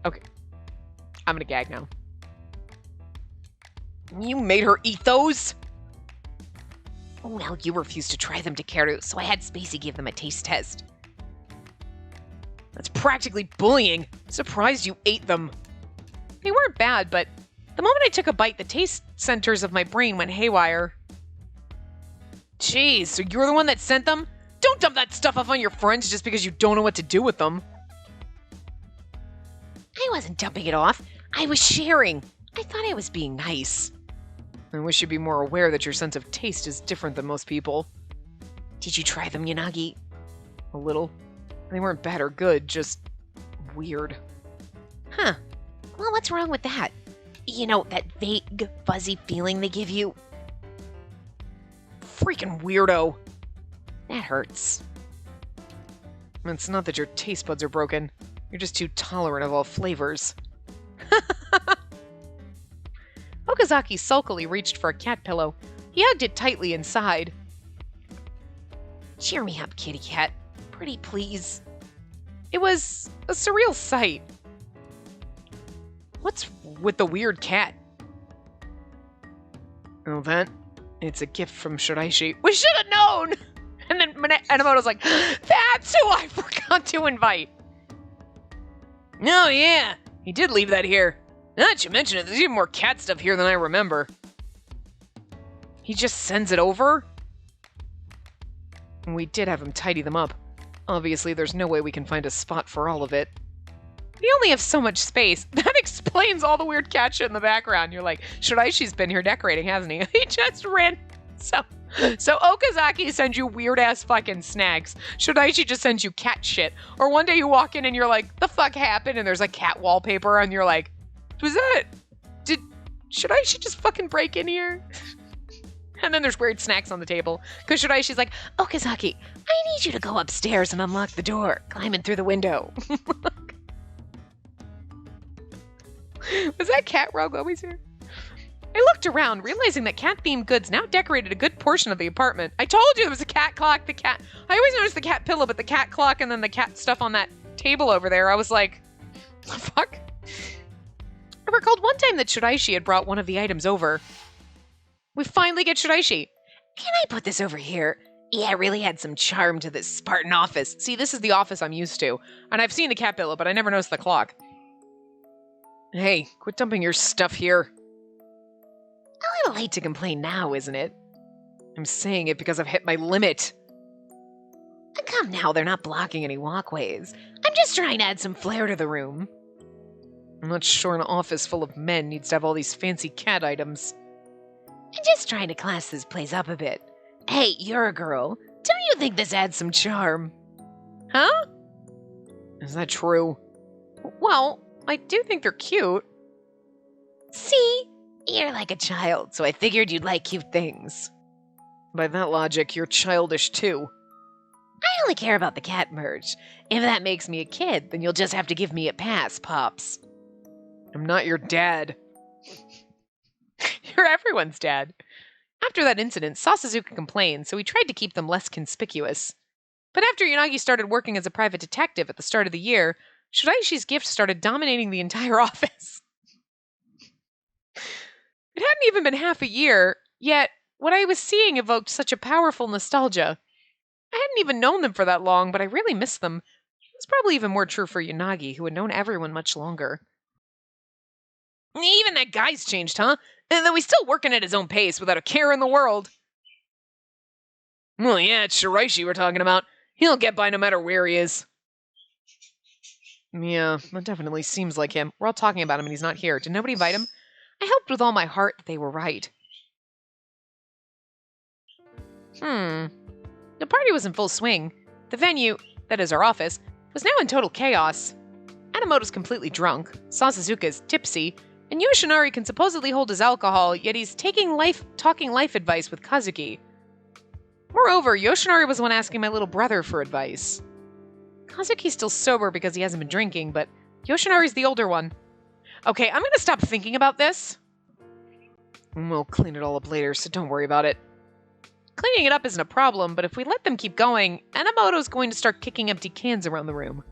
Okay. I'm gonna gag now. You made her eat those? Well, you refused to try them, Takeru, so I had Spacey give them a taste test. That's practically bullying. Surprised you ate them. They weren't bad, but the moment I took a bite, the taste centers of my brain went haywire. Jeez, so you're the one that sent them? Don't dump that stuff off on your friends just because you don't know what to do with them. I wasn't dumping it off. I was sharing. I thought I was being nice. I wish you'd be more aware that your sense of taste is different than most people. Did you try them, Yanagi? A little. They weren't bad or good, just weird. Huh. Well, what's wrong with that? You know, that vague, fuzzy feeling they give you? Freaking weirdo. That hurts. It's not that your taste buds are broken. You're just too tolerant of all flavors. Okazaki sulkily reached for a cat pillow. He hugged it tightly inside. Cheer me up, kitty cat. Pretty please. It was a surreal sight. What's with the weird cat? Oh, that? It's a gift from Shiraishi. We should have known! And then Enomoto's like, that's who I forgot to invite. Oh, yeah. He did leave that here. Now that you mention it, there's even more cat stuff here than I remember. He just sends it over? We did have him tidy them up. Obviously, there's no way we can find a spot for all of it. We only have so much space. That explains all the weird cat shit in the background. You're like, Shiraishi's been here decorating, hasn't he? He just ran. So Okazaki sends you weird-ass fucking snacks. Shiraishi just sends you cat shit. Or one day you walk in and you're like, the fuck happened? And there's like cat wallpaper and you're like, did Shiraishi just fucking break in here? And then there's weird snacks on the table. Because Shiraishi's like, Okazaki, I need you to go upstairs and unlock the door. Climbing through the window. Was that cat rug always here? I looked around, realizing that cat-themed goods now decorated a good portion of the apartment. I told you there was a cat clock, I always noticed the cat pillow, but the cat clock and then the cat stuff on that table over there, I was like, the fuck? I recalled one time that Shiraishi had brought one of the items over. We finally get Shiraishi. Can I put this over here? Yeah, it really had some charm to this Spartan office. See, this is the office I'm used to. And I've seen the cat pillow, but I never noticed the clock. Hey, quit dumping your stuff here. A little late to complain now, isn't it? I'm saying it because I've hit my limit. Come now, they're not blocking any walkways. I'm just trying to add some flair to the room. I'm not sure an office full of men needs to have all these fancy cat items. I'm just trying to class this place up a bit. Hey, you're a girl. Don't you think this adds some charm? Huh? Is that true? Well, I do think they're cute. See? You're like a child, so I figured you'd like cute things. By that logic, you're childish too. I only care about the cat merch. If that makes me a kid, then you'll just have to give me a pass, Pops. I'm not your dad. You're everyone's dad. After that incident, Sasuke complained, so he tried to keep them less conspicuous. But after Yanagi started working as a private detective at the start of the year, Shiraishi's gift started dominating the entire office. It hadn't even been half a year, yet what I was seeing evoked such a powerful nostalgia. I hadn't even known them for that long, but I really missed them. It was probably even more true for Yanagi, who had known everyone much longer. Even that guy's changed, huh? And though he's still working at his own pace without a care in the world. Well, yeah, it's Shiraishi we're talking about. He'll get by no matter where he is. Yeah, that definitely seems like him. We're all talking about him and he's not here. Did nobody invite him? I hoped with all my heart that they were right. The party was in full swing. The venue, that is our office, was now in total chaos. Adamoto's completely drunk, Sasuke's tipsy, and Yoshinari can supposedly hold his alcohol, yet he's talking life advice with Kazuki. Moreover, Yoshinari was the one asking my little brother for advice. Kazuki's still sober because he hasn't been drinking, but Yoshinari's the older one. Okay, I'm gonna stop thinking about this. We'll clean it all up later, so don't worry about it. Cleaning it up isn't a problem, but if we let them keep going, Adamoto's going to start kicking empty cans around the room.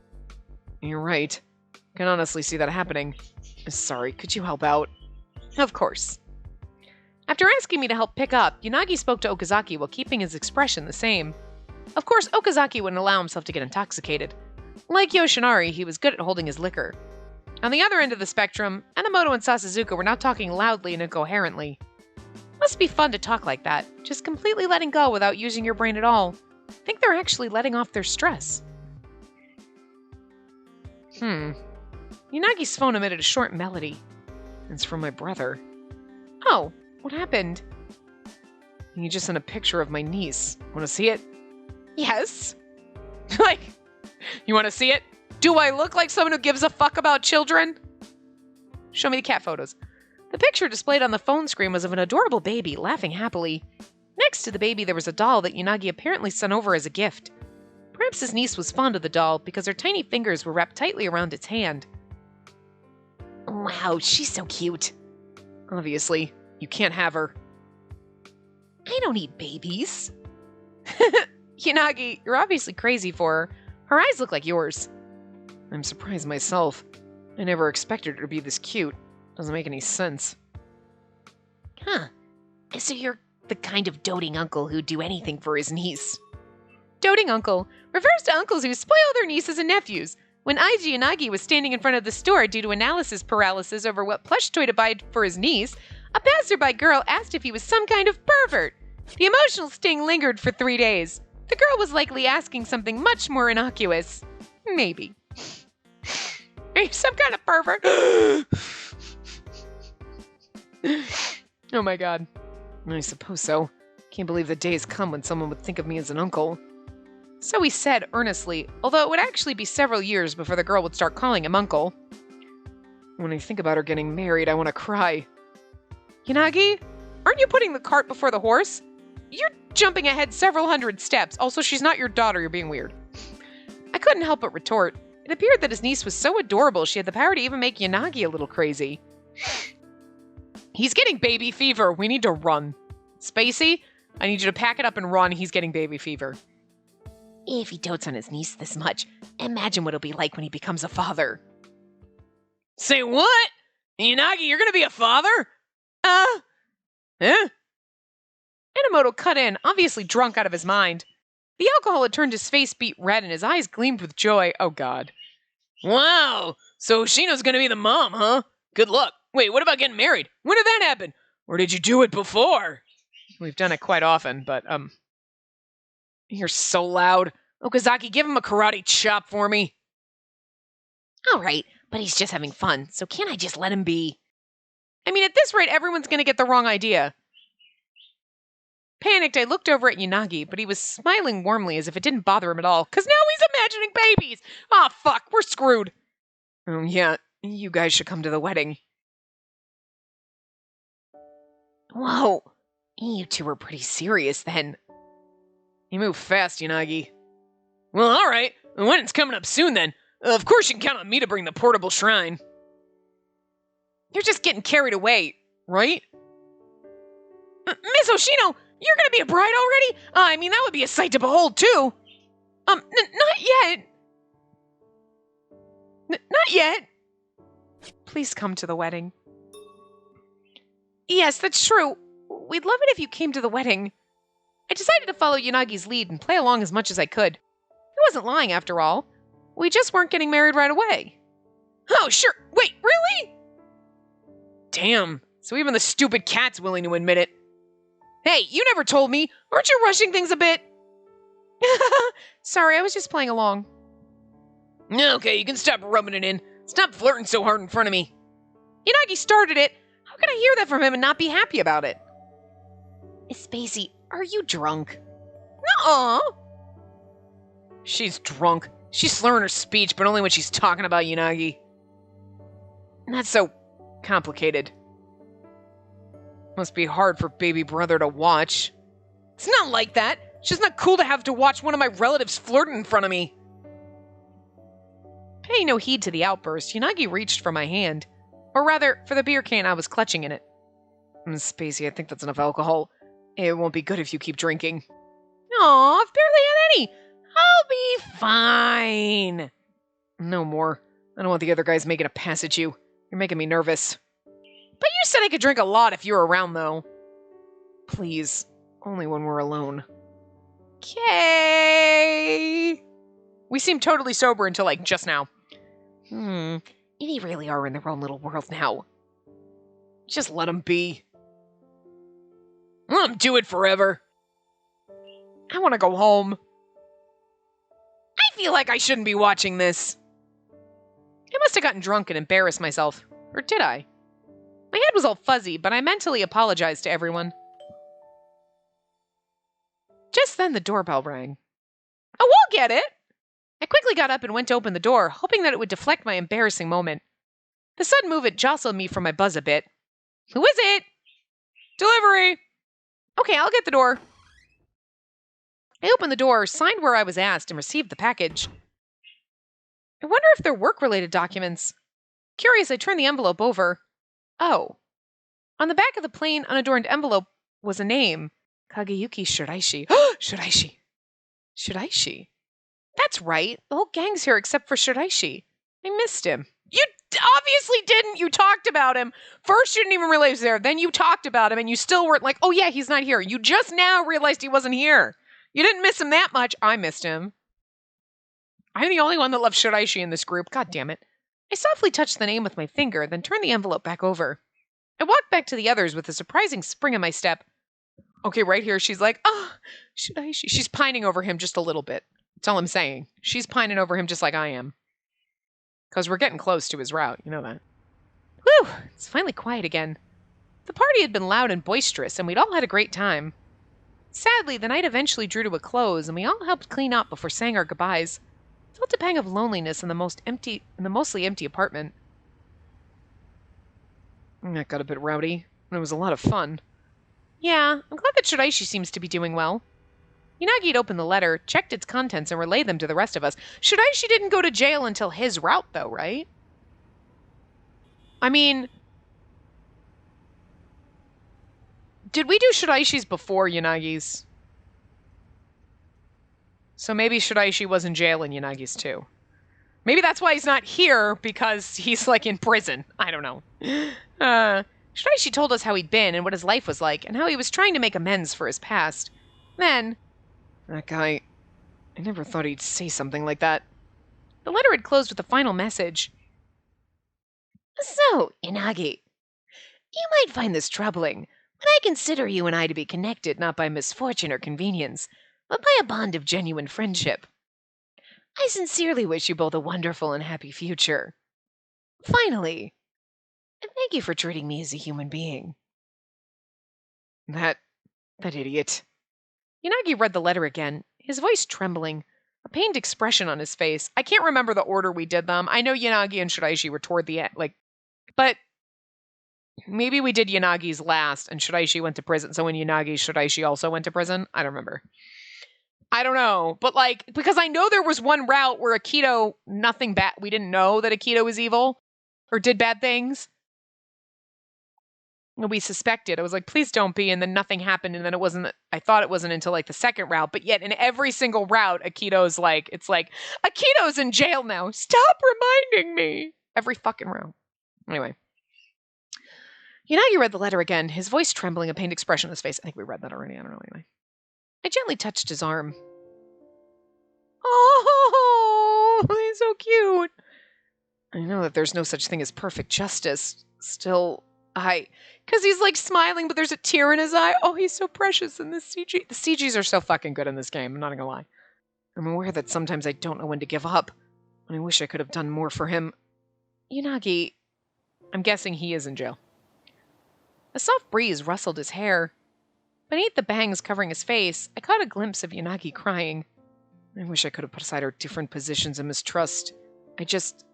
You're right. I can honestly see that happening. Sorry, could you help out? Of course. After asking me to help pick up, Yanagi spoke to Okazaki while keeping his expression the same. Of course, Okazaki wouldn't allow himself to get intoxicated. Like Yoshinari, he was good at holding his liquor. On the other end of the spectrum, Adamoto and Sasuke were now talking loudly and incoherently. Must be fun to talk like that, just completely letting go without using your brain at all. I think they're actually letting off their stress. Yunagi's phone emitted a short melody. It's from my brother. Oh, what happened? He just sent a picture of my niece. Want to see it? Yes. Like, you want to see it? Do I look like someone who gives a fuck about children? Show me the cat photos. The picture displayed on the phone screen was of an adorable baby laughing happily. Next to the baby, there was a doll that Yanagi apparently sent over as a gift. Perhaps his niece was fond of the doll because her tiny fingers were wrapped tightly around its hand. Wow, she's so cute. Obviously, you can't have her. I don't eat babies. Yanagi, you're obviously crazy for her. Her eyes look like yours. I'm surprised myself. I never expected her to be this cute. Doesn't make any sense. Huh. So you're the kind of doting uncle who'd do anything for his niece. Doting uncle refers to uncles who spoil their nieces and nephews. When Eiji Yanagi was standing in front of the store due to analysis paralysis over what plush toy to buy for his niece, a passerby girl asked if he was some kind of pervert. The emotional sting lingered for 3 days. The girl was likely asking something much more innocuous. Maybe. Are you some kind of pervert? Oh my god. I suppose so. Can't believe the days come when someone would think of me as an uncle. So he said earnestly, although it would actually be several years before the girl would start calling him uncle. When I think about her getting married, I want to cry. Yanagi, aren't you putting the cart before the horse? You're jumping ahead several hundred steps. Also, she's not your daughter. You're being weird. I couldn't help but retort. It appeared that his niece was so adorable she had the power to even make Yanagi a little crazy. He's getting baby fever. We need to run. Spacey, I need you to pack it up and run. He's getting baby fever. If he dotes on his niece this much, imagine what it'll be like when he becomes a father. Say what? Yanagi, you're gonna be a father? Enomoto cut in, obviously drunk out of his mind. The alcohol had turned his face beet red and his eyes gleamed with joy. Oh, God. Wow, so Shino's gonna be the mom, huh? Good luck. Wait, what about getting married? When did that happen? Or did you do it before? We've done it quite often, but, you're so loud. Okazaki, give him a karate chop for me. All right, but he's just having fun, so can't I just let him be? I mean, at this rate, everyone's gonna get the wrong idea. Panicked, I looked over at Yanagi, but he was smiling warmly as if it didn't bother him at all, because now he's imagining babies! Ah, fuck, we're screwed. Oh, yeah, you guys should come to the wedding. Whoa, you two were pretty serious then. You move fast, Yanagi. Well, alright, the wedding's coming up soon then. Of course you can count on me to bring the portable shrine. You're just getting carried away, right? Miss Oshino, you're gonna be a bride already? I mean, that would be a sight to behold, too. Not yet. Not yet. Please come to the wedding. Yes, that's true. We'd love it if you came to the wedding. I decided to follow Yanagi's lead and play along as much as I could. He wasn't lying, after all. We just weren't getting married right away. Oh, sure. Wait, really? Damn. So even the stupid cat's willing to admit it. Hey, you never told me. Aren't you rushing things a bit? Sorry, I was just playing along. Okay, you can stop rubbing it in. Stop flirting so hard in front of me. Yanagi started it. How can I hear that from him and not be happy about it? Spacey, are you drunk? Nuh-uh. She's drunk. She's slurring her speech, but only when she's talking about Yanagi. That's so complicated. Must be hard for baby brother to watch. It's not like that. It's just not cool to have to watch one of my relatives flirting in front of me. Paying no heed to the outburst, Yanagi reached for my hand. Or rather, for the beer can I was clutching in it. Spacey, I think that's enough alcohol. It won't be good if you keep drinking. Aw, I've barely had any. I'll be fine. No more. I don't want the other guys making a pass at you. You're making me nervous. But you said I could drink a lot if you were around, though. Please. Only when we're alone. Okay. We seem totally sober until, like, just now. They really are in their own little world now. Just let them be. Let them do it forever. I want to go home. I feel like I shouldn't be watching this. I must have gotten drunk and embarrassed myself. Or did I? My head was all fuzzy, but I mentally apologized to everyone. Just then the doorbell rang. Oh, we'll get it! I quickly got up and went to open the door, hoping that it would deflect my embarrassing moment. The sudden movement jostled me from my buzz a bit. Who is it? Delivery! Okay, I'll get the door. I opened the door, signed where I was asked, and received the package. I wonder if they're work-related documents. Curious, I turned the envelope over. Oh. On the back of the plain, unadorned envelope was a name. Kageyuki Shiraishi. Shiraishi. Shiraishi. That's right. The whole gang's here except for Shiraishi. I missed him. You obviously didn't. You talked about him. First, you didn't even realize he was there. Then you talked about him, and you still weren't like, oh yeah, he's not here. You just now realized he wasn't here. You didn't miss him that much. I missed him. I'm the only one that loves Shiraishi in this group. God damn it. I softly touched the name with my finger, then turned the envelope back over. I walked back to the others with a surprising spring in my step. Okay, right here, she's like, Shiraishi. She's pining over him just a little bit. That's all I'm saying. She's pining over him just like I am. Because we're getting close to his route. You know that. Whew, it's finally quiet again. The party had been loud and boisterous, and we'd all had a great time. Sadly, the night eventually drew to a close, and we all helped clean up before saying our goodbyes. I felt a pang of loneliness in the mostly empty apartment. That got a bit rowdy, and it was a lot of fun. Yeah, I'm glad that Shiraishi seems to be doing well. Yanagi had opened the letter, checked its contents, and relayed them to the rest of us. Shiraishi didn't go to jail until his route, though, right? I mean, did we do Shiraishi's before Yanagi's? So maybe Shiraishi was in jail in Yanagi's too. Maybe that's why he's not here, because he's, like, in prison. I don't know. Shiraishi told us how he'd been and what his life was like, and how he was trying to make amends for his past. Then, that guy, I never thought he'd say something like that. The letter had closed with a final message. So, Inagi, you might find this troubling, but I consider you and I to be connected not by misfortune or convenience, but by a bond of genuine friendship. I sincerely wish you both a wonderful and happy future. Finally, thank you for treating me as a human being. That idiot. Yanagi read the letter again, his voice trembling, a pained expression on his face. I can't remember the order we did them. I know Yanagi and Shiraishi were toward the end, but maybe we did Yanagi's last and Shiraishi went to prison. So when Yanagi, Shiraishi also went to prison? I don't remember. I don't know. But because I know there was one route where Akito, nothing bad. We didn't know that Akito was evil or did bad things. We suspected. I was like, please don't be. And then nothing happened. And then it wasn't, I thought it wasn't until the second route. But yet in every single route, Akito's Akito's in jail now. Stop reminding me. Every fucking route. Anyway. Yanagi read the letter again, his voice trembling, a pained expression on his face. I think we read that already. I don't know. Anyway. I gently touched his arm. Oh, he's so cute. I know that there's no such thing as perfect justice. Still, because he's smiling, but there's a tear in his eye. Oh, he's so precious in this CG. The CGs are so fucking good in this game. I'm not gonna lie. I'm aware that sometimes I don't know when to give up. And I wish I could have done more for him. Yanagi, I'm guessing he is in jail. A soft breeze rustled his hair. Beneath the bangs covering his face, I caught a glimpse of Yanagi crying. I wish I could have put aside our different positions of mistrust. I just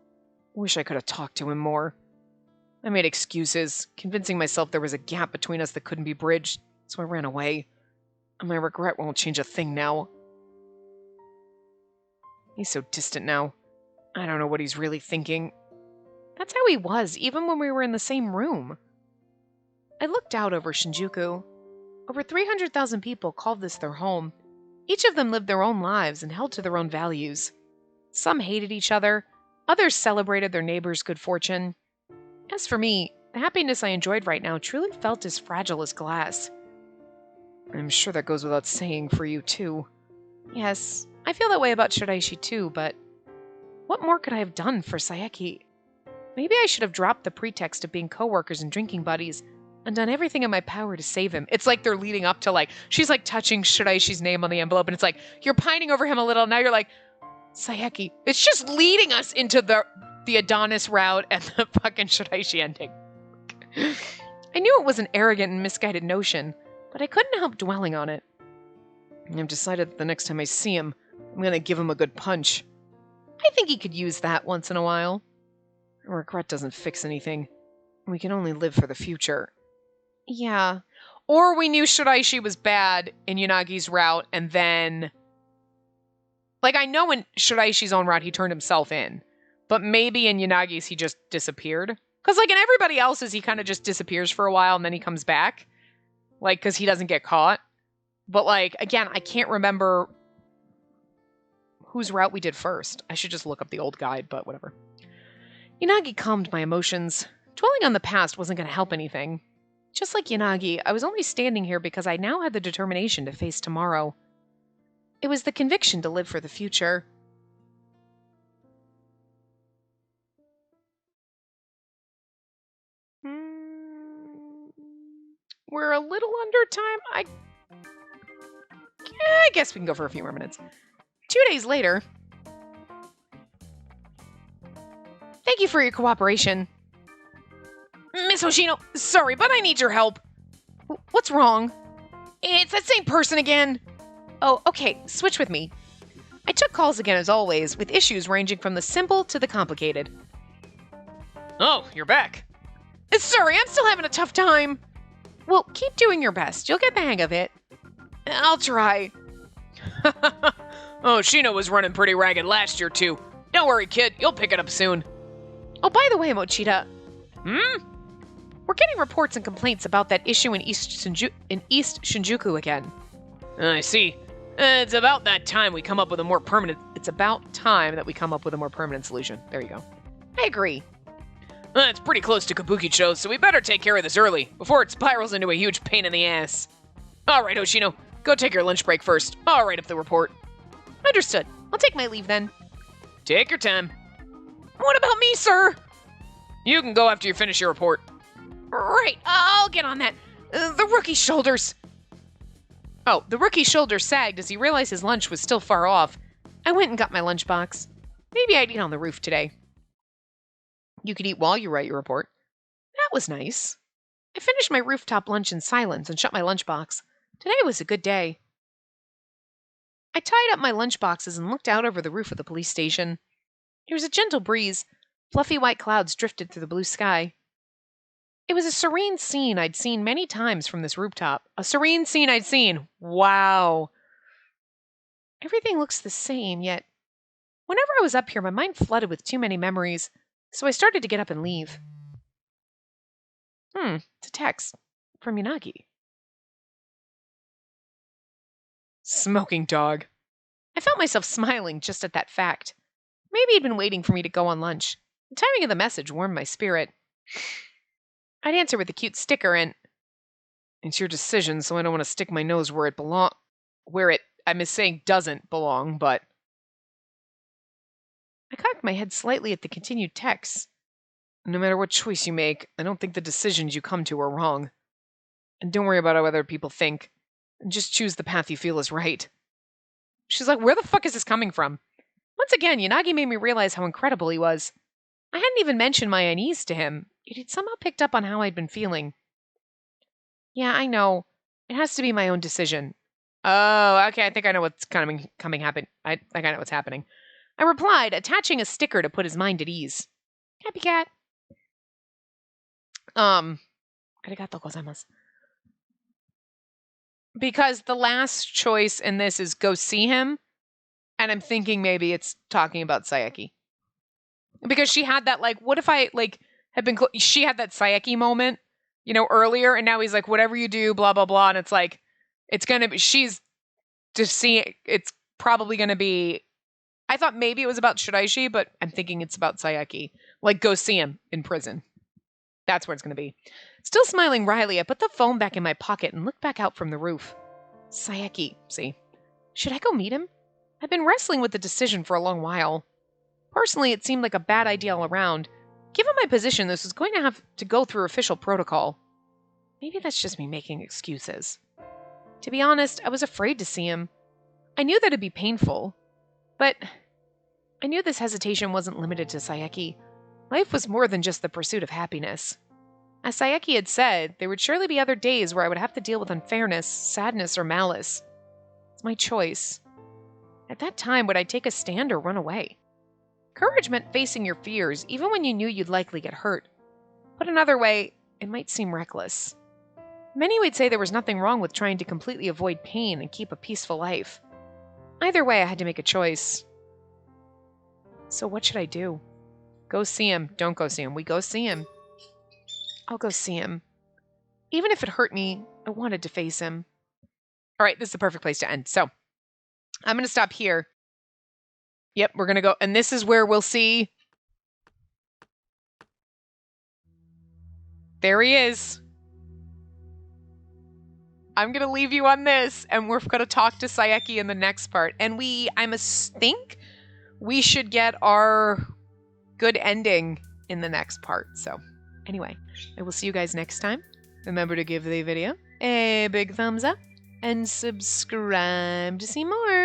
wish I could have talked to him more. I made excuses, convincing myself there was a gap between us that couldn't be bridged, so I ran away. And my regret won't change a thing now. He's so distant now. I don't know what he's really thinking. That's how he was, even when we were in the same room. I looked out over Shinjuku. Over 300,000 people called this their home. Each of them lived their own lives and held to their own values. Some hated each other, others celebrated their neighbors' good fortune. As for me, the happiness I enjoyed right now truly felt as fragile as glass. I'm sure that goes without saying for you, too. Yes, I feel that way about Shiraishi, too, but what more could I have done for Saeki? Maybe I should have dropped the pretext of being coworkers and drinking buddies and done everything in my power to save him. It's like they're leading up to she's touching Shiraishi's name on the envelope, and it's you're pining over him a little, now you're Saeki. It's just leading us into the Adonis route and the fucking Shiraishi ending. I knew it was an arrogant and misguided notion, but I couldn't help dwelling on it. I've decided that the next time I see him, I'm going to give him a good punch. I think he could use that once in a while. Regret doesn't fix anything. We can only live for the future. Yeah. Or we knew Shiraishi was bad in Yanagi's route, and then... I know in Shiraishi's own route he turned himself in. But maybe in Yanagi's he just disappeared. Because in everybody else's he kind of just disappears for a while and then he comes back. Because he doesn't get caught. But again, I can't remember whose route we did first. I should just look up the old guide, but whatever. Yanagi calmed my emotions. Dwelling on the past wasn't going to help anything. Just like Yanagi, I was only standing here because I now had the determination to face tomorrow. It was the conviction to live for the future. We're a little under time. I guess we can go for a few more minutes. 2 days later. Thank you for your cooperation. Miss Hoshino, sorry, but I need your help. What's wrong? It's that same person again. Oh, okay, switch with me. I took calls again as always, with issues ranging from the simple to the complicated. Oh, you're back. Sorry, I'm still having a tough time. Well, keep doing your best. You'll get the hang of it. I'll try. Oh, Shino was running pretty ragged last year, too. Don't worry, kid. You'll pick it up soon. Oh, by the way, Mochita. We're getting reports and complaints about that issue in East Shinjuku again. I see. It's about time that we come up with a more permanent solution. There you go. I agree. It's pretty close to Kabukicho, so we better take care of this early, before it spirals into a huge pain in the ass. Alright, Hoshino, go take your lunch break first. I'll write up the report. Understood. I'll take my leave then. Take your time. What about me, sir? You can go after you finish your report. Right, I'll get on that. The rookie's shoulders. Oh, the rookie's shoulders sagged as he realized his lunch was still far off. I went and got my lunchbox. Maybe I'd eat on the roof today. You could eat while you write your report. That was nice. I finished my rooftop lunch in silence and shut my lunchbox. Today was a good day. I tied up my lunchboxes and looked out over the roof of the police station. There was a gentle breeze. Fluffy white clouds drifted through the blue sky. It was a serene scene I'd seen many times from this rooftop. A serene scene I'd seen. Wow. Everything looks the same, yet whenever I was up here, my mind flooded with too many memories, so I started to get up and leave. It's a text from Yanagi. Smoking dog. I felt myself smiling just at that fact. Maybe he'd been waiting for me to go on lunch. The timing of the message warmed my spirit. I'd answer with a cute sticker and... It's your decision, so I don't want to stick my nose where I'm saying doesn't belong, but... I cocked my head slightly at the continued text. No matter what choice you make, I don't think the decisions you come to are wrong. And don't worry about what other people think. Just choose the path you feel is right. She's like, where the fuck is this coming from? Once again, Yanagi made me realize how incredible he was. I hadn't even mentioned my unease to him, yet he'd somehow picked up on how I'd been feeling. Yeah, I know. It has to be my own decision. Oh, okay, I think I know what's happen. I think I know what's happening. I replied, attaching a sticker to put his mind at ease. Happy cat. Arigatou gozaimasu. Because the last choice in this is go see him, and I'm thinking maybe it's talking about Sayaki. Because she had that, what if I, had been, she had that Sayaki moment, earlier, and now he's like, whatever you do, blah, blah, blah, and it's like, it's gonna be, she's just seeing, it's probably gonna be, I thought maybe it was about Shiraishi, but I'm thinking it's about Sayaki. Go see him in prison. That's where it's gonna be. Still smiling wryly, I put the phone back in my pocket and looked back out from the roof. Sayaki, see. Should I go meet him? I've been wrestling with the decision for a long while. Personally, it seemed like a bad idea all around. Given my position, this was going to have to go through official protocol. Maybe that's just me making excuses. To be honest, I was afraid to see him. I knew that it'd be painful, but I knew this hesitation wasn't limited to Sayaki. Life was more than just the pursuit of happiness. As Sayaki had said, there would surely be other days where I would have to deal with unfairness, sadness, or malice. It's my choice. At that time, would I take a stand or run away? Courage meant facing your fears, even when you knew you'd likely get hurt. Put another way, it might seem reckless. Many would say there was nothing wrong with trying to completely avoid pain and keep a peaceful life. Either way, I had to make a choice. So what should I do? Go see him. Don't go see him. We go see him. I'll go see him. Even if it hurt me, I wanted to face him. All right, this is the perfect place to end. So, I'm going to stop here. Yep, we're going to go. And this is where we'll see. There he is. I'm going to leave you on this. And we're going to talk to Sayaki in the next part. And I must think we should get our good ending in the next part. So, anyway, I will see you guys next time. Remember to give the video a big thumbs up and subscribe to see more.